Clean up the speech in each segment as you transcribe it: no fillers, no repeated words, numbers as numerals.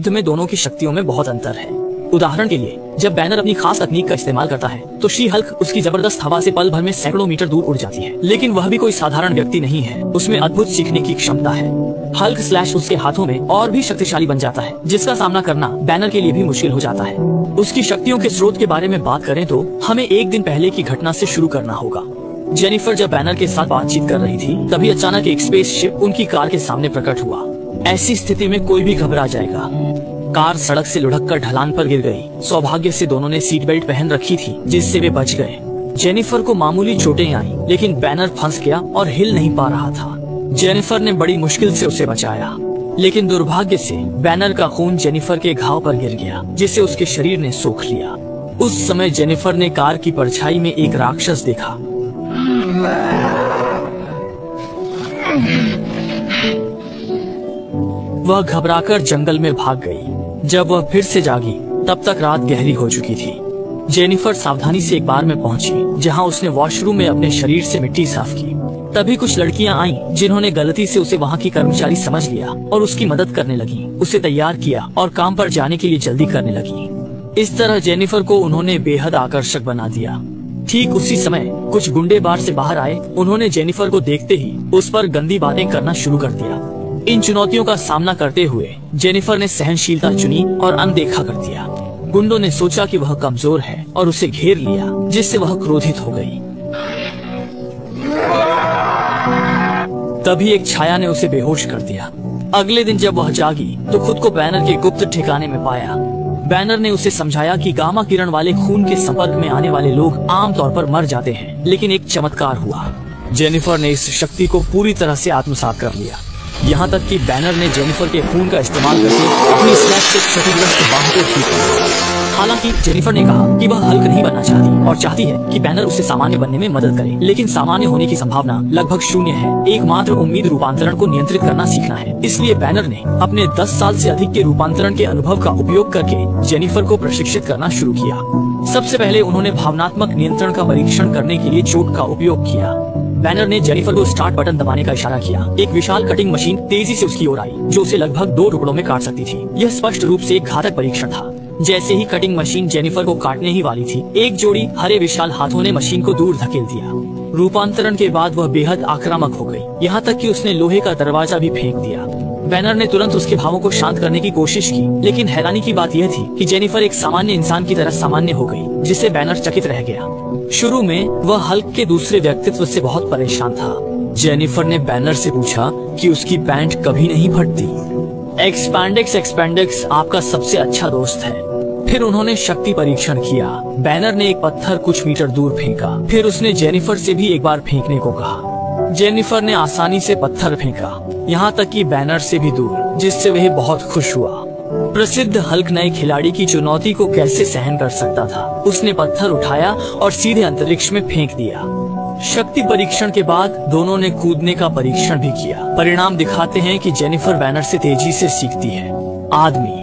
युद्ध में दोनों की शक्तियों में बहुत अंतर है। उदाहरण के लिए, जब बैनर अपनी खास तकनीक का इस्तेमाल करता है तो शी हल्क उसकी जबरदस्त हवा से पल भर में सैकड़ों मीटर दूर उड़ जाती है। लेकिन वह भी कोई साधारण व्यक्ति नहीं है, उसमें अद्भुत सीखने की क्षमता है। हल्क स्लैश उसके हाथों में और भी शक्तिशाली बन जाता है, जिसका सामना करना बैनर के लिए भी मुश्किल हो जाता है। उसकी शक्तियों के स्रोत के बारे में बात करें तो हमें एक दिन पहले की घटना से शुरू करना होगा। जेनिफर जब बैनर के साथ बातचीत कर रही थी, तभी अचानक एक स्पेसशिप उनकी कार के सामने प्रकट हुआ। ऐसी स्थिति में कोई भी घबरा जाएगा। कार सड़क से लुढ़ककर ढलान पर गिर गई। सौभाग्य से दोनों ने सीट बेल्ट पहन रखी थी, जिससे वे बच गए। जेनिफर को मामूली चोटें आईं, लेकिन बैनर फंस गया और हिल नहीं पा रहा था। जेनिफर ने बड़ी मुश्किल से उसे बचाया, लेकिन दुर्भाग्य से बैनर का खून जेनिफर के घाव पर गिर गया, जिसे उसके शरीर ने सोख लिया। उस समय जेनिफर ने कार की परछाई में एक राक्षस देखा। वह घबराकर जंगल में भाग गई। जब वह फिर से जागी, तब तक रात गहरी हो चुकी थी। जेनिफर सावधानी से एक बार में पहुंची, जहां उसने वॉशरूम में अपने शरीर से मिट्टी साफ की। तभी कुछ लड़कियां आईं, जिन्होंने गलती से उसे वहां की कर्मचारी समझ लिया और उसकी मदद करने लगी। उसे तैयार किया और काम पर जाने के लिए जल्दी करने लगी। इस तरह जेनिफर को उन्होंने बेहद आकर्षक बना दिया। ठीक उसी समय कुछ गुंडे बार से बाहर आए। उन्होंने जेनिफर को देखते ही उस पर गंदी बातें करना शुरू कर दिया। इन चुनौतियों का सामना करते हुए जेनिफर ने सहनशीलता चुनी और अनदेखा कर दिया। गुंडों ने सोचा कि वह कमजोर है और उसे घेर लिया, जिससे वह क्रोधित हो गई। तभी एक छाया ने उसे बेहोश कर दिया। अगले दिन जब वह जागी तो खुद को बैनर के गुप्त ठिकाने में पाया। बैनर ने उसे समझाया कि गामा किरण वाले खून के संपर्क में आने वाले लोग आमतौर पर मर जाते हैं, लेकिन एक चमत्कार हुआ। जेनिफर ने इस शक्ति को पूरी तरह से आत्मसात कर लिया। यहाँ तक कि बैनर ने जेनिफर के खून का इस्तेमाल करके अपनी स्लैश से क्षतिग्रस्त बाहों को ठीक किया। हालांकि जेनिफर ने कहा कि वह हल्क नहीं बनना चाहती और चाहती है कि बैनर उसे सामान्य बनने में मदद करे, लेकिन सामान्य होने की संभावना लगभग शून्य है। एकमात्र उम्मीद रूपांतरण को नियंत्रित करना सीखना है। इसलिए बैनर ने अपने 10 साल से अधिक के रूपांतरण के अनुभव का उपयोग करके जेनिफर को प्रशिक्षित करना शुरू किया। सबसे पहले उन्होंने भावनात्मक नियंत्रण का परीक्षण करने के लिए चोट का उपयोग किया। बैनर ने जेनिफर को स्टार्ट बटन दबाने का इशारा किया। एक विशाल कटिंग मशीन तेजी से उसकी ओर आई, जो उसे लगभग 2 टुकड़ों में काट सकती थी। यह स्पष्ट रूप से एक घातक परीक्षण था। जैसे ही कटिंग मशीन जेनिफर को काटने ही वाली थी, एक जोड़ी हरे विशाल हाथों ने मशीन को दूर धकेल दिया। रूपांतरण के बाद वह बेहद आक्रामक हो गई, यहाँ तक कि उसने लोहे का दरवाजा भी फेंक दिया। बैनर ने तुरंत उसके भावों को शांत करने की कोशिश की, लेकिन हैरानी की बात यह थी कि जेनिफर एक सामान्य इंसान की तरह सामान्य हो गई, जिससे बैनर चकित रह गया। शुरू में वह हल्क के दूसरे व्यक्तित्व से बहुत परेशान था। जेनिफर ने बैनर से पूछा कि उसकी पैंट कभी नहीं फटती। एक्सपेंडेक्स आपका सबसे अच्छा दोस्त है। फिर उन्होंने शक्ति परीक्षण किया। बैनर ने एक पत्थर कुछ मीटर दूर फेंका। फिर उसने जेनिफर से भी एक बार फेंकने को कहा। जेनिफर ने आसानी से पत्थर फेंका, यहाँ तक कि बैनर से भी दूर, जिससे वह बहुत खुश हुआ। प्रसिद्ध हल्क नए खिलाड़ी की चुनौती को कैसे सहन कर सकता था। उसने पत्थर उठाया और सीधे अंतरिक्ष में फेंक दिया। शक्ति परीक्षण के बाद दोनों ने कूदने का परीक्षण भी किया। परिणाम दिखाते हैं कि जेनिफर बैनर से तेजी से सीखती है। आदमी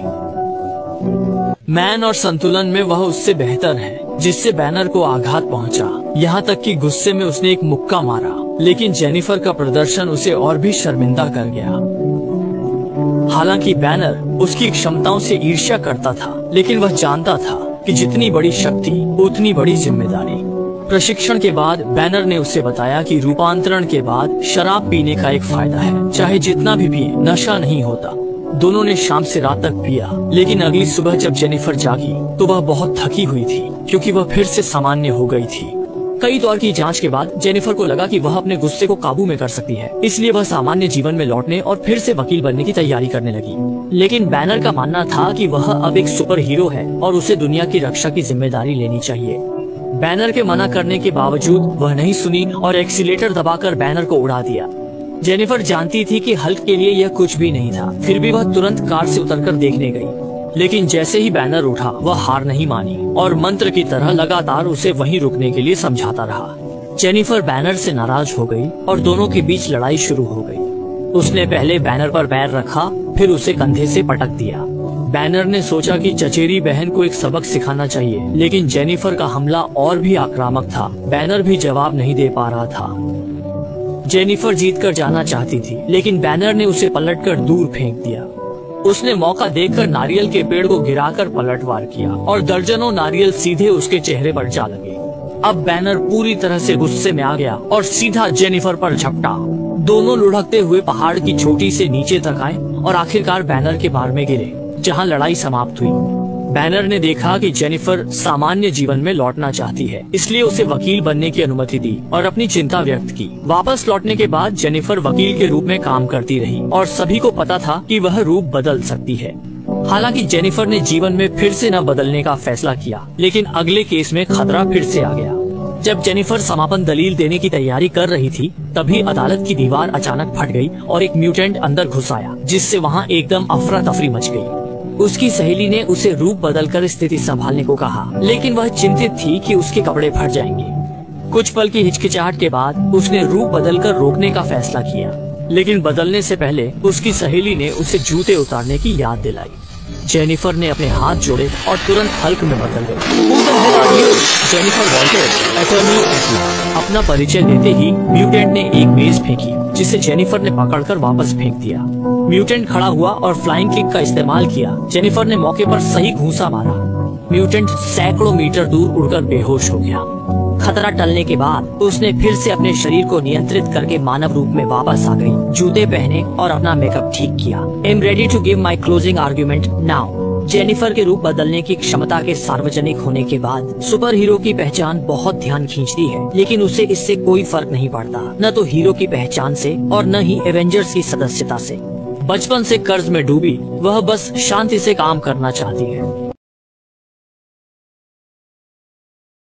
मैन और संतुलन में वह उससे बेहतर है, जिससे बैनर को आघात पहुंचा। यहाँ तक कि गुस्से में उसने एक मुक्का मारा, लेकिन जेनिफर का प्रदर्शन उसे और भी शर्मिंदा कर गया। हालांकि बैनर उसकी क्षमताओं से ईर्ष्या करता था, लेकिन वह जानता था कि जितनी बड़ी शक्ति उतनी बड़ी जिम्मेदारी। प्रशिक्षण के बाद बैनर ने उसे बताया कि रूपांतरण के बाद शराब पीने का एक फायदा है। चाहे जितना भी पिए, नशा नहीं होता। दोनों ने शाम से रात तक पिया, लेकिन अगली सुबह जब जेनिफर जागी तो वह बहुत थकी हुई थी, क्योंकि वह फिर से सामान्य हो गई थी। कई दौर की जांच के बाद जेनिफर को लगा कि वह अपने गुस्से को काबू में कर सकती है, इसलिए वह सामान्य जीवन में लौटने और फिर से वकील बनने की तैयारी करने लगी। लेकिन बैनर का मानना था कि वह अब एक सुपर हीरो है और उसे दुनिया की रक्षा की जिम्मेदारी लेनी चाहिए। बैनर के मना करने के बावजूद वह नहीं सुनी और एक्सीलेटर दबाकर बैनर को उड़ा दिया। जेनिफर जानती थी कि हल्क के लिए यह कुछ भी नहीं था, फिर भी वह तुरंत कार से उतरकर देखने गई। लेकिन जैसे ही बैनर उठा, वह हार नहीं मानी और मंत्र की तरह लगातार उसे वहीं रुकने के लिए समझाता रहा। जेनिफर बैनर से नाराज हो गई और दोनों के बीच लड़ाई शुरू हो गई। उसने पहले बैनर पर पैर रखा, फिर उसे कंधे से पटक दिया। बैनर ने सोचा कि चचेरी बहन को एक सबक सिखाना चाहिए, लेकिन जेनिफर का हमला और भी आक्रामक था। बैनर भी जवाब नहीं दे पा रहा था। जेनिफर जीतकर जाना चाहती थी, लेकिन बैनर ने उसे पलटकर दूर फेंक दिया। उसने मौका देखकर नारियल के पेड़ को गिराकर पलटवार किया और दर्जनों नारियल सीधे उसके चेहरे पर जा लगे। अब बैनर पूरी तरह से गुस्से में आ गया और सीधा जेनिफर पर झपटा। दोनों लुढ़कते हुए पहाड़ की चोटी से नीचे तक आए और आखिरकार बैनर के बार में गिरे, जहां लड़ाई समाप्त हुई। बैनर ने देखा कि जेनिफर सामान्य जीवन में लौटना चाहती है, इसलिए उसे वकील बनने की अनुमति दी और अपनी चिंता व्यक्त की। वापस लौटने के बाद जेनिफर वकील के रूप में काम करती रही और सभी को पता था कि वह रूप बदल सकती है। हालांकि जेनिफर ने जीवन में फिर से न बदलने का फैसला किया, लेकिन अगले केस में खतरा फिर से आ गया। जब जेनिफर समापन दलील देने की तैयारी कर रही थी, तभी अदालत की दीवार अचानक फट गई और एक म्यूटेंट अंदर घुस आया, जिससे वहाँ एकदम अफरा तफरी मच गई। उसकी सहेली ने उसे रूप बदलकर स्थिति संभालने को कहा, लेकिन वह चिंतित थी कि उसके कपड़े फट जाएंगे। कुछ पल की हिचकिचाहट के बाद उसने रूप बदलकर रोकने का फैसला किया, लेकिन बदलने से पहले उसकी सहेली ने उसे जूते उतारने की याद दिलाई। जेनिफर ने अपने हाथ जोड़े और तुरंत हल्क में बदल गई। Jennifer Walter, attorney. अपना परिचय देते ही म्यूटेंट ने एक मेज फेंकी, जिसे जेनिफर ने पकड़कर वापस फेंक दिया। म्यूटेंट खड़ा हुआ और फ्लाइंग किक का इस्तेमाल किया। जेनिफर ने मौके पर सही घूंसा मारा। म्यूटेंट सैकड़ों मीटर दूर उड़कर बेहोश हो गया। खतरा टलने के बाद उसने फिर से अपने शरीर को नियंत्रित करके मानव रूप में वापस आ गई, जूते पहने और अपना मेकअप ठीक किया। I am ready to give my closing argument now. Jennifer के रूप बदलने की क्षमता के सार्वजनिक होने के बाद सुपर हीरो की पहचान बहुत ध्यान खींचती है, लेकिन उसे इससे कोई फर्क नहीं पड़ता, न तो हीरो की पहचान से और न ही एवेंजर्स की सदस्यता से। बचपन से कर्ज में डूबी वह बस शांति से काम करना चाहती है।